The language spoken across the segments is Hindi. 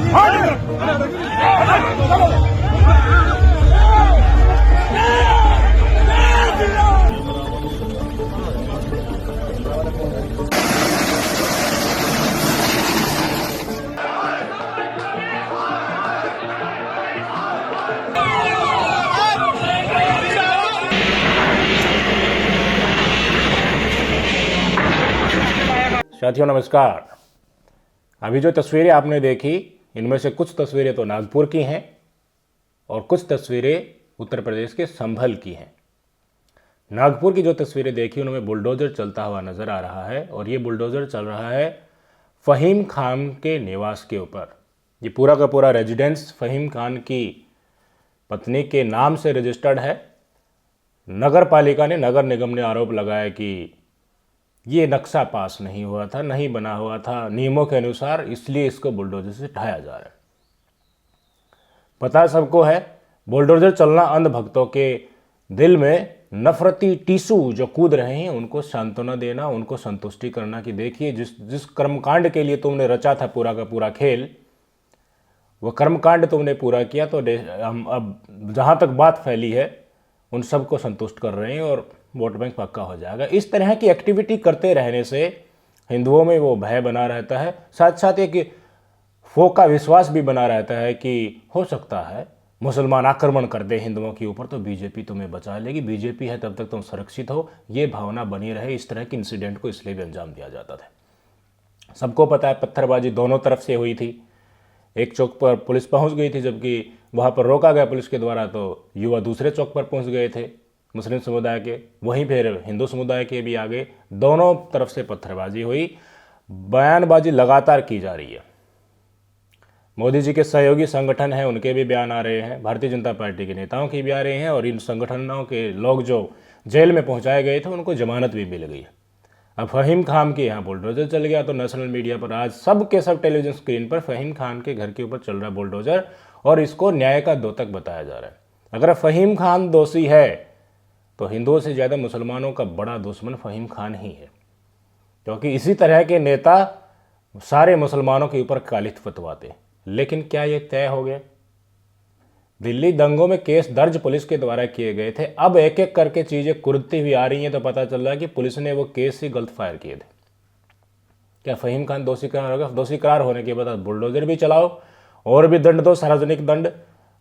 साथियों नमस्कार। अभी जो तस्वीरें आपने देखी, इनमें से कुछ तस्वीरें तो नागपुर की हैं और कुछ तस्वीरें उत्तर प्रदेश के संभल की हैं। नागपुर की जो तस्वीरें देखी उनमें बुलडोज़र चलता हुआ नज़र आ रहा है और ये बुलडोज़र चल रहा है फ़हीम खान के निवास के ऊपर। ये पूरा का पूरा रेजिडेंस फ़हीम खान की पत्नी के नाम से रजिस्टर्ड है। नगर पालिका ने, नगर निगम ने आरोप लगाया कि ये नक्शा पास नहीं हुआ था, नहीं बना हुआ था नियमों के अनुसार, इसलिए इसको बुलडोजर से ढाया जा रहा है। पता सबको है, बुलडोजर चलना अंध भक्तों के दिल में नफरती टीसू जो कूद रहे हैं उनको सांत्वना देना, उनको संतुष्टि करना कि देखिए जिस कर्मकांड के लिए तुमने रचा था पूरा का पूरा खेल, वो कर्मकांड तुमने पूरा किया। तो हम अब जहाँ तक बात फैली है उन सबको संतुष्ट कर रहे हैं और वोट बैंक पक्का हो जाएगा। इस तरह की एक्टिविटी करते रहने से हिंदुओं में वो भय बना रहता है, साथ साथ एक फोका विश्वास भी बना रहता है कि हो सकता है मुसलमान आक्रमण कर दे हिंदुओं के ऊपर तो बीजेपी तुम्हें बचा लेगी, बीजेपी है तब तक तुम सुरक्षित हो, ये भावना बनी रहे। इस तरह के इंसिडेंट को इसलिए भी अंजाम दिया जाता था। सबको पता है पत्थरबाजी दोनों तरफ से हुई थी। एक चौक पर पुलिस पहुंच गई थी, जबकि वहां पर रोका गया पुलिस के द्वारा, तो युवा दूसरे चौक पर पहुंच गए थे मुस्लिम समुदाय के, वहीं फिर हिंदू समुदाय के भी आगे, दोनों तरफ से पत्थरबाजी हुई। बयानबाजी लगातार की जा रही है। मोदी जी के सहयोगी संगठन हैं उनके भी बयान आ रहे हैं, भारतीय जनता पार्टी के नेताओं के भी आ रहे हैं और इन संगठनों के लोग जो जेल में पहुंचाए गए थे उनको जमानत भी मिल गई है। अब फ़हीम खान के यहाँ बुलडोज़र चल गया तो नेशनल मीडिया पर आज सब के सब टेलीविजन स्क्रीन पर फ़हीम खान के घर के ऊपर चल रहा बुलडोज़र और इसको न्याय का द्योतक बताया जा रहा है। अगर फ़हीम खान दोषी है तो हिंदुओं से ज़्यादा मुसलमानों का बड़ा दुश्मन फ़हीम खान ही है, क्योंकि इसी तरह के नेता सारे मुसलमानों के ऊपर कालिख फतवाते। लेकिन क्या ये तय हो गया? दिल्ली दंगों में केस दर्ज पुलिस के द्वारा किए गए थे, अब एक एक करके चीज़ें कुरती हुई आ रही हैं तो पता चल रहा है कि पुलिस ने वो केस ही गलत फायर किए थे। क्या फ़हीम खान दोषी करार होगा? दोषी करार होने के बाद बुलडोजर भी चलाओ और भी दंड दो, सार्वजनिक दंड,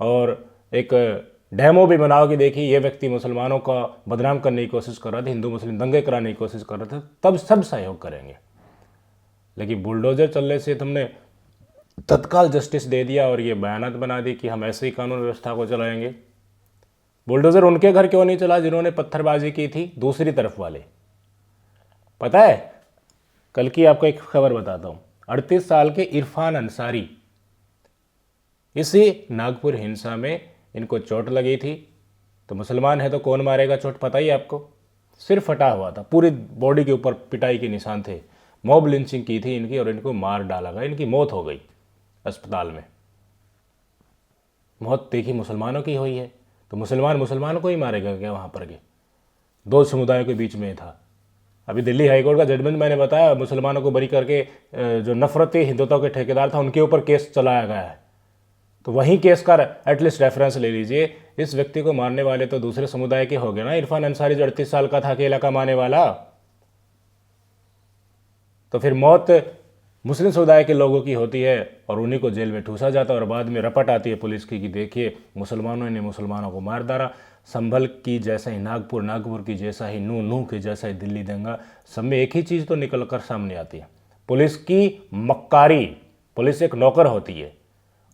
और एक डेमो भी बनाओ कि देखिए ये व्यक्ति मुसलमानों का बदनाम करने की कोशिश कर रहा था, हिंदू मुस्लिम दंगे कराने की कोशिश कर रहा था, तब सब सहयोग करेंगे। लेकिन बुलडोजर चलने से तुमने तत्काल जस्टिस दे दिया और ये बयानात बना दी कि हम ऐसे ही कानून व्यवस्था को चलाएंगे। बुलडोजर उनके घर क्यों नहीं चला जिन्होंने पत्थरबाजी की थी? दूसरी तरफ वाले। पता है, कल की आपको एक खबर बताता हूँ। 38 साल के इरफान अंसारी, इसी नागपुर हिंसा में इनको चोट लगी थी। तो मुसलमान है तो कौन मारेगा चोट, पता ही आपको। सिर फटा हुआ था, पूरी बॉडी के ऊपर पिटाई के निशान थे, मॉब लिंचिंग की थी इनकी और इनको मार डाला गया। इनकी मौत हो गई अस्पताल में। मौत देखी मुसलमानों की हुई है तो मुसलमानों को ही मारेगा क्या? वहाँ पर के दो समुदायों के बीच में था। अभी दिल्ली हाईकोर्ट का जजमेंट मैंने बताया, मुसलमानों को बरी करके जो नफरती हिंदुत्व के ठेकेदार था उनके ऊपर केस चलाया गया है। तो वहीं केस का एटलीस्ट रेफरेंस ले लीजिए। इस व्यक्ति को मारने वाले तो दूसरे समुदाय के हो गए ना। इरफान अंसारी जो 38 साल का था, अकेला कमाने वाला, तो फिर मौत मुस्लिम समुदाय के लोगों की होती है और उन्हीं को जेल में ठूसा जाता है और बाद में रपट आती है पुलिस की कि देखिए मुसलमानों ने मुसलमानों को मार डाला। संभल की जैसा ही नागपुर की जैसा ही नूह के जैसा ही दिल्ली दंगा, सब में एक ही चीज़ तो निकल कर सामने आती है, पुलिस की मक्कारी। पुलिस एक नौकर होती है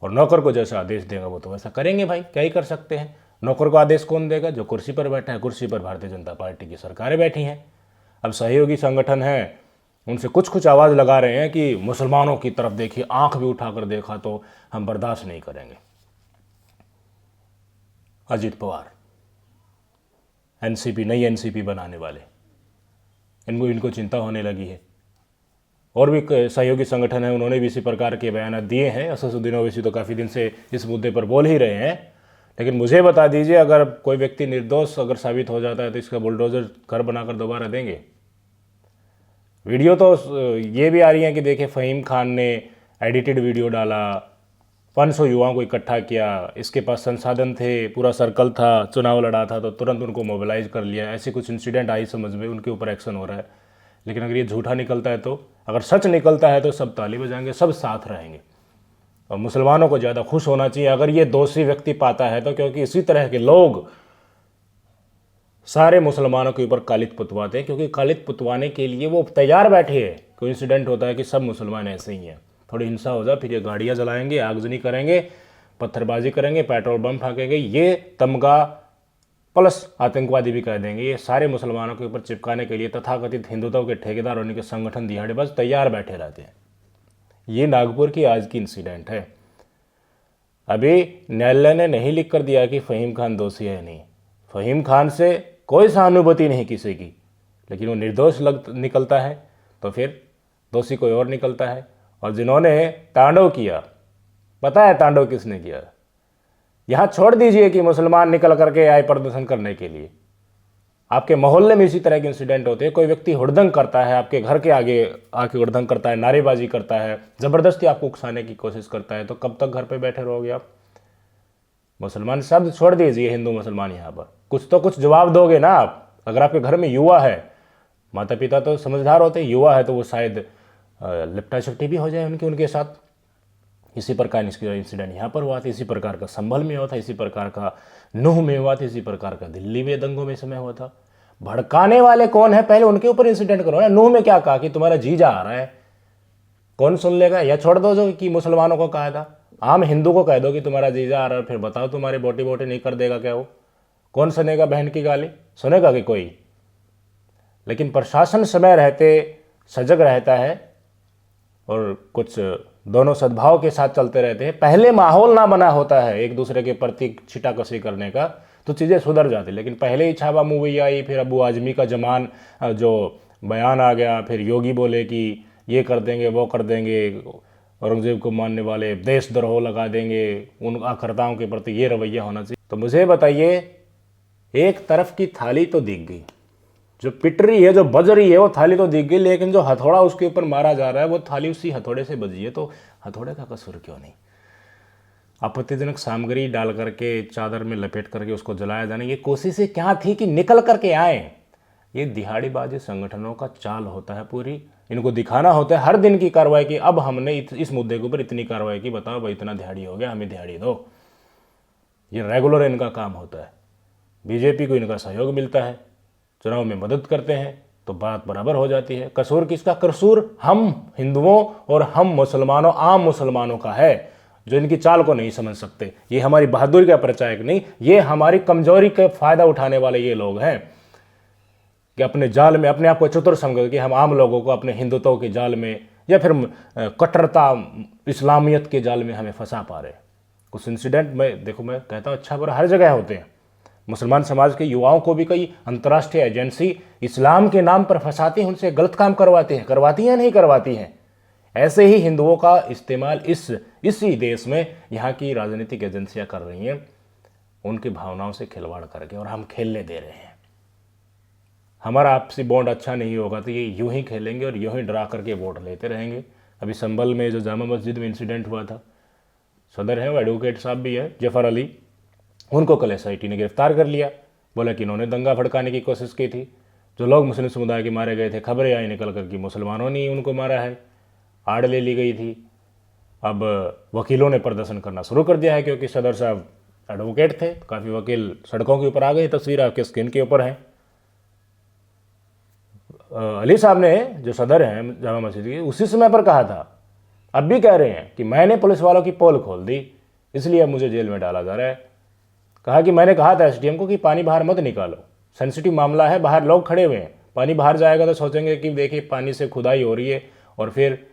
और नौकर को जैसा आदेश देगा वो तो वैसा करेंगे भाई, क्या ही कर सकते हैं। नौकर को आदेश कौन देगा? जो कुर्सी पर बैठा है। कुर्सी पर भारतीय जनता पार्टी की सरकारें बैठी हैं। अब सहयोगी संगठन हैं, उनसे कुछ आवाज़ लगा रहे हैं कि मुसलमानों की तरफ देखिए, आंख भी उठाकर देखा तो हम बर्दाश्त नहीं करेंगे। अजित पवार एनसीपी, नई एनसीपी बनाने वाले, इनको चिंता होने लगी है। और भी सहयोगी संगठन है, उन्होंने भी इसी प्रकार के बयान दिए हैं। असदुद्दीन ओवैसी तो काफ़ी दिन से इस मुद्दे पर बोल ही रहे हैं। लेकिन मुझे बता दीजिए, अगर कोई व्यक्ति निर्दोष अगर साबित हो जाता है तो इसका बुलडोजर घर बनाकर दोबारा देंगे? वीडियो तो ये भी आ रही है कि देखिए फ़हीम खान ने एडिटेड वीडियो डाला, 500 युवाओं को इकट्ठा किया, इसके पास संसाधन थे, पूरा सर्कल था, चुनाव लड़ा था, तो तुरंत उनको मोबिलाइज कर लिया। ऐसे कुछ इंसिडेंट आई समझ में, उनके ऊपर एक्शन हो रहा है। लेकिन अगर ये झूठा निकलता है, तो अगर सच निकलता है तो सब ताली बजाएंगे, सब साथ रहेंगे। और मुसलमानों को ज़्यादा खुश होना चाहिए अगर ये दोषी व्यक्ति पाता है तो, क्योंकि इसी तरह के लोग सारे मुसलमानों के ऊपर कालित पुतवाते हैं, क्योंकि कालित पुतवाने के लिए वो तैयार बैठे हैं। कोई इंसिडेंट होता है कि सब मुसलमान ऐसे ही हैं, थोड़ी हिंसा हो जाए फिर ये गाड़ियाँ जलाएंगे, आगजनी करेंगे, पत्थरबाजी करेंगे, पेट्रोल बम फेंकेंगे, ये तमगा प्लस आतंकवादी भी कह देंगे। ये सारे मुसलमानों के ऊपर चिपकाने के लिए तथाकथित हिंदुत्व के ठेकेदार और उनके संगठन दिहाड़ेबाज तैयार बैठे रहते हैं। ये नागपुर की आज की इंसिडेंट है। अभी न्यायालय ने नहीं लिख कर दिया कि फ़हीम खान दोषी है, नहीं, फ़हीम खान से कोई सहानुभूति नहीं किसी की, लेकिन वो निर्दोष निकलता है तो फिर दोषी कोई और निकलता है। और जिन्होंने तांडव किया, पता है तांडव किसने किया? यहाँ छोड़ दीजिए कि मुसलमान निकल करके आए प्रदर्शन करने के लिए, आपके मोहल्ले में इसी तरह के इंसिडेंट होते हैं। कोई व्यक्ति हुड़दंग करता है, आपके घर के आगे आके हुड़दंग करता है, नारेबाजी करता है, ज़बरदस्ती आपको उकसाने की कोशिश करता है, तो कब तक घर पे बैठे रहोगे आप? मुसलमान शब्द छोड़ दीजिए, हिंदू मुसलमान, यहाँ पर कुछ तो कुछ जवाब दोगे ना आप। अगर आपके घर में युवा है, माता पिता तो समझदार होते हैं, युवा है तो वो शायद लिपटा छिपटी भी हो जाए उनके साथ। इसी प्रकार इसका इंसिडेंट यहाँ पर हुआ था, इसी प्रकार का संभल में हुआ था, इसी प्रकार का नूह में हुआ था, इसी प्रकार का दिल्ली में दंगों में समय हुआ था। भड़काने वाले कौन है, पहले उनके ऊपर इंसिडेंट करो ना। नूह में क्या कहा कि तुम्हारा जीजा आ रहा है, कौन सुन लेगा? या छोड़ दो जो कि मुसलमानों को कहा था, आम हिंदू को कह दो कि तुम्हारा जीजा आ रहा है, फिर बताओ तुम्हारी बोटी बोटी नहीं कर देगा क्या? वो कौन सुनेगा? बहन की गाली सुनेगा कि कोई? लेकिन प्रशासन समय रहते सजग रहता है और कुछ दोनों सद्भाव के साथ चलते रहते हैं। पहले माहौल ना बना होता है एक दूसरे के प्रति छिटाकशी करने का, तो चीज़ें सुधर जाती। लेकिन पहले ही छावा मूवी आई, फिर अबू आजमी का जमान जो बयान आ गया, फिर योगी बोले कि ये कर देंगे वो कर देंगे, औरंगजेब को मानने वाले देशद्रोह लगा देंगे, उन आखरताओं के प्रति ये रवैया होना चाहिए। तो मुझे बताइए, एक तरफ की थाली तो दिख गई, जो पिट रही है, जो बज रही है, वो थाली तो दिख गई, लेकिन जो हथौड़ा उसके ऊपर मारा जा रहा है वो थाली उसी हथौड़े से बजी है। तो हथौड़े का कसूर क्यों नहीं? आपत्तिजनक सामग्री डाल करके चादर में लपेट करके उसको जलाया जाने की कोशिशें क्या थी कि निकल करके आए? ये दिहाड़ीबाजी संगठनों का चाल होता है पूरी। इनको दिखाना होता है हर दिन की कार्रवाई की, अब हमने इस मुद्दे के ऊपर इतनी कार्रवाई की, बताओ भाई इतना दिहाड़ी हो गया, हमें दिहाड़ी दो। ये रेगुलर इनका काम होता है। बीजेपी को इनका सहयोग मिलता है, चुनाव में मदद करते हैं तो बात बराबर हो जाती है। कसूर किसका? कसूर हम हिंदुओं और हम मुसलमानों, आम मुसलमानों का है, जो इनकी चाल को नहीं समझ सकते। ये हमारी बहादुरी का प्रचारक नहीं, ये हमारी कमजोरी का फायदा उठाने वाले ये लोग हैं कि अपने जाल में अपने आप को चतुर समझ के हम आम लोगों को अपने हिंदुत्व के जाल में या फिर कट्टरता इस्लामियत के जाल में हमें फंसा पा रहे। कुछ इंसिडेंट मैं कहता हूँ अच्छा बुरा हर जगह होते हैं। मुसलमान समाज के युवाओं को भी कई अंतर्राष्ट्रीय एजेंसी इस्लाम के नाम पर फंसाती हैं, उनसे गलत काम करवाती हैं, नहीं करवाती हैं। ऐसे ही हिंदुओं का इस्तेमाल इसी देश में यहाँ की राजनीतिक एजेंसियाँ कर रही हैं, उनकी भावनाओं से खिलवाड़ करके, और हम खेलने दे रहे हैं। हमारा आपसी बॉन्ड अच्छा नहीं होगा तो ये यूं ही खेलेंगे और यूं ही डरा करके वोट लेते रहेंगे। अभी संभल में जो जामा मस्जिद में इंसिडेंट हुआ था, सदर है वो एडवोकेट साहब भी है जफर अली, उनको कल एसआईटी ने गिरफ्तार कर लिया। बोला कि इन्होंने दंगा भड़काने की कोशिश की थी। जो लोग मुस्लिम समुदाय के मारे गए थे, खबरें आई निकल कर कि मुसलमानों ने उनको मारा है, आड़ ले ली गई थी। अब वकीलों ने प्रदर्शन करना शुरू कर दिया है, क्योंकि सदर साहब एडवोकेट थे। काफ़ी वकील सड़कों के ऊपर आ गए, तस्वीर आपके स्क्रीन के ऊपर है। अली साहब ने, जो सदर हैं जामा मस्जिद की, उसी समय पर कहा था, अब भी कह रहे हैं कि मैंने पुलिस वालों की पोल खोल दी, इसलिए अब मुझे जेल में डाला जा रहा है। कहा कि मैंने कहा था एसडीएम को कि पानी बाहर मत निकालो, सेंसिटिव मामला है, बाहर लोग खड़े हुए हैं, पानी बाहर जाएगा तो सोचेंगे कि देखिए पानी से खुदाई हो रही है और फिर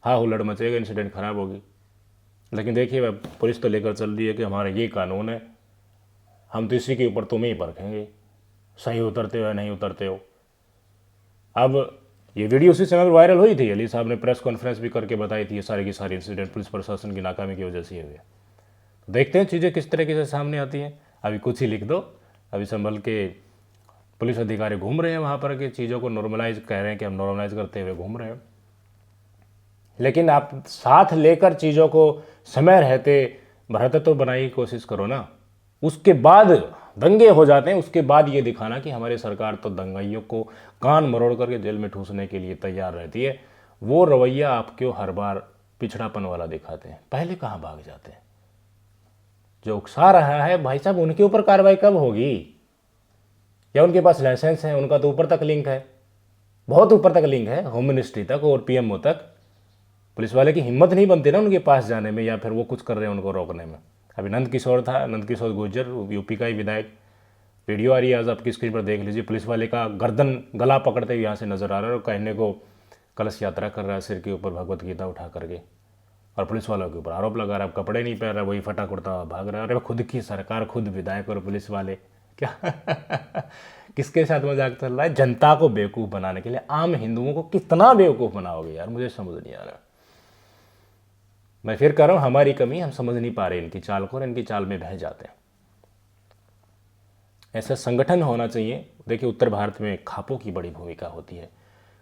हाँ हुल्लड़ मचेगा, इंसिडेंट खराब होगी। लेकिन देखिए पुलिस तो लेकर चल रही है कि हमारा ये कानून है, हम तो इसी के ऊपर तुम्हें ही परखेंगे, सही उतरते हो या नहीं उतरते हो। अब ये वीडियो उसी समय पर वायरल हुई थी, अली साहब ने प्रेस कॉन्फ्रेंस भी करके बताई थी ये सारी की सारी इंसिडेंट पुलिस प्रशासन की नाकामी की वजह से हुए। तो देखते हैं चीज़ें किस तरीके से सामने आती हैं। अभी कुछ ही लिख दो, अभी संभल के पुलिस अधिकारी घूम रहे हैं वहाँ पर कि चीज़ों को नॉर्मलाइज कह रहे हैं कि हम नॉर्मलाइज करते हुए घूम रहे हैं। लेकिन आप साथ लेकर चीज़ों को समय रहते भ्रातृत्व बनाने की कोशिश करो ना। उसके बाद दंगे हो जाते हैं, उसके बाद ये दिखाना कि हमारी सरकार तो दंगाइयों को कान मरोड़ करके जेल में ठूसने के लिए तैयार रहती है, वो रवैया आप क्यों हर बार पिछड़ापन वाला दिखाते हैं? पहले कहाँ भाग जाते हैं? जो उकसा रहा है भाई साहब, उनके ऊपर कार्रवाई कब होगी? या उनके पास लाइसेंस है? उनका तो ऊपर तक लिंक है, बहुत ऊपर तक लिंक है, होम मिनिस्ट्री तक और पीएमओ तक। पुलिस वाले की हिम्मत नहीं बनती ना उनके पास जाने में, या फिर वो कुछ कर रहे हैं उनको रोकने में। अभी नंद किशोर था, नंद किशोर गुर्जर, यूपी का ही विधायक, वीडियो आ रही है आज आपकी स्क्रीन पर देख लीजिए। पुलिस वाले का गर्दन गला पकड़ते हुए यहाँ से नजर आ रहा है और कहने को कलश यात्रा कर रहा है सिर के ऊपर भगवत गीता उठा करके, और पुलिस वालों के ऊपर आरोप लगा रहा है, कपड़े नहीं पहन रहा, वही फटा कुर्ता भाग रहा है। अरे खुद की सरकार, खुद विधायक और पुलिस वाले क्या किसके साथ मजाक चल रहा है? जनता को बेवकूफ़ बनाने के लिए। आम हिंदुओं को कितना बेवकूफ़ बनाओगे यार, मुझे समझ नहीं आ रहा। मैं फिर कह रहा हूँ, हमारी कमी, हम समझ नहीं पा रहे इनकी चाल को और इनकी चाल में बह जाते हैं। ऐसा संगठन होना चाहिए। देखिए उत्तर भारत में खापों की बड़ी भूमिका होती है,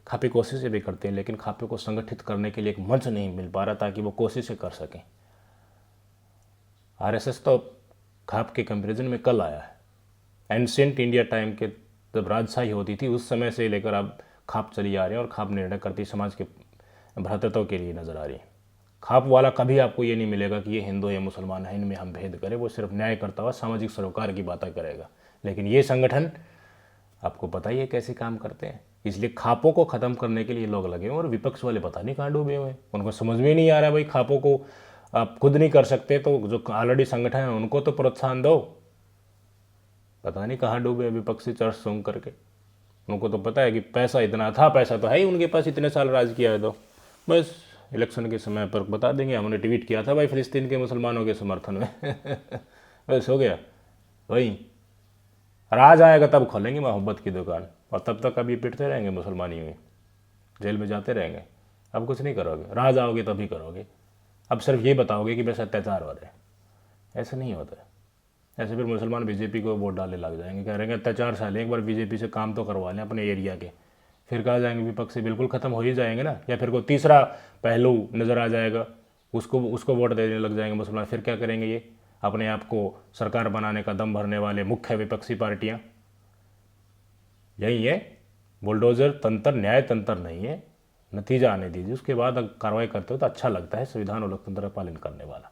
खापे कोशिशें भी करते हैं, लेकिन खापे को संगठित करने के लिए एक मंच नहीं मिल पा रहा ताकि वो कोशिशें कर सकें। आरएसएस तो खाप के कंपैरिजन में कल आया है। एंशिएंट इंडिया टाइम के जब राजशाही होती थी उस समय से लेकर अब खाप चली आ रही है और खाप निर्णय करती समाज के भ्रातृत्व के लिए नजर आ रही है। खाप वाला कभी आपको ये नहीं मिलेगा कि ये हिंदू या मुसलमान है, इनमें हम भेद करें। वो सिर्फ न्याय करता हुआ सामाजिक सरोकार की बातें करेगा। लेकिन ये संगठन आपको पता ही है कैसे काम करते हैं। इसलिए खापों को ख़त्म करने के लिए लोग लगे हुए और विपक्ष वाले पता नहीं कहाँ डूबे हुए हैं। उनको समझ में नहीं आ रहा भाई, खापों को आप खुद नहीं कर सकते तो जो ऑलरेडी संगठन है उनको तो प्रोत्साहन दो। पता नहीं कहाँ डूबे विपक्षी चर्च सूंघ करके। उनको तो पता है कि पैसा इतना था, पैसा तो है ही उनके पास, इतने साल राज किया है, तो बस इलेक्शन के समय पर बता देंगे हमने ट्वीट किया था भाई फिलिस्तीन के मुसलमानों के समर्थन में बस हो गया वही। राज आएगा तब खोलेंगे मोहब्बत की दुकान, और तब तक अभी पिटते रहेंगे मुसलमानी में, जेल में जाते रहेंगे। अब कुछ नहीं करोगे, राज आओगे तभी करोगे। अब सिर्फ ये बताओगे कि बस अत्याचार हो रहे हैं, ऐसे नहीं होता है। ऐसे फिर मुसलमान बीजेपी को वोट डालने लग जाएंगे, कह रहे हैं अत्याचार साले एक बार बीजेपी से काम तो करवा लें अपने एरिया के, फिर कहा जाएंगे विपक्ष से बिल्कुल ख़त्म हो ही जाएंगे ना। या फिर कोई तीसरा पहलू नज़र आ जाएगा, उसको वोट देने लग जाएंगे मुसलमान, फिर क्या करेंगे ये अपने आप को सरकार बनाने का दम भरने वाले मुख्य विपक्षी पार्टियां। यही है बुलडोजर तंत्र, न्याय तंत्र नहीं है। नतीजा आने दीजिए, उसके बाद अगर कार्रवाई करते हो तो अच्छा लगता है, संविधान और लोकतंत्र का पालन करने वाला।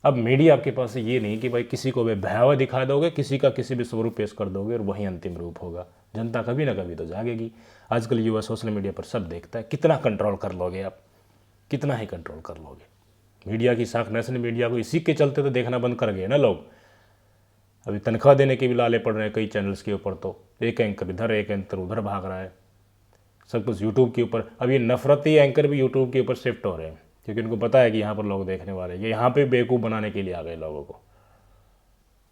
अब मीडिया आपके पास ये नहीं कि भाई किसी को भी भयावह दिखा दोगे, किसी का किसी भी स्वरूप पेश कर दोगे और वही अंतिम रूप होगा। जनता कभी ना कभी तो जागेगी। आजकल युवा सोशल मीडिया पर सब देखता है, कितना कंट्रोल कर लोगे आप, कितना ही कंट्रोल कर लोगे। मीडिया की साख, नेशनल मीडिया को इसी के चलते तो देखना बंद कर गए ना लोग। अभी तनख्वाह देने के भी लाले पड़ रहे हैं कई चैनल्स के ऊपर, तो एक एंकर इधर एक एंकर उधर भाग रहा है, सब कुछ यूट्यूब के ऊपर। अब ये नफरती एंकर भी यूट्यूब के ऊपर शिफ्ट हो रहे हैं क्योंकि उनको पता है कि यहाँ पर लोग देखने वाले हैं। ये यहाँ पे बेवकूफ़ बनाने के लिए आ गए लोगों को।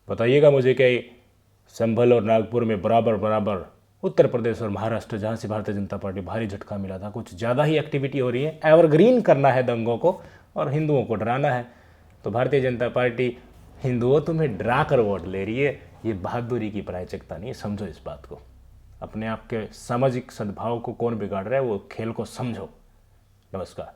बताइएगा मुझे कि संभल और नागपुर में बराबर बराबर, उत्तर प्रदेश और महाराष्ट्र जहाँ से भारतीय जनता पार्टी भारी झटका मिला था, कुछ ज़्यादा ही एक्टिविटी हो रही है। एवरग्रीन करना है दंगों को और हिंदुओं को डराना है, तो भारतीय जनता पार्टी हिंदुओं तुम्हें डरा कर वोट ले रही है। ये बहादुरी की प्रायचिकता नहीं है, समझो इस बात को। अपने आप के सामाजिक सद्भाव को कौन बिगाड़ रहा है वो खेल को समझो। नमस्कार।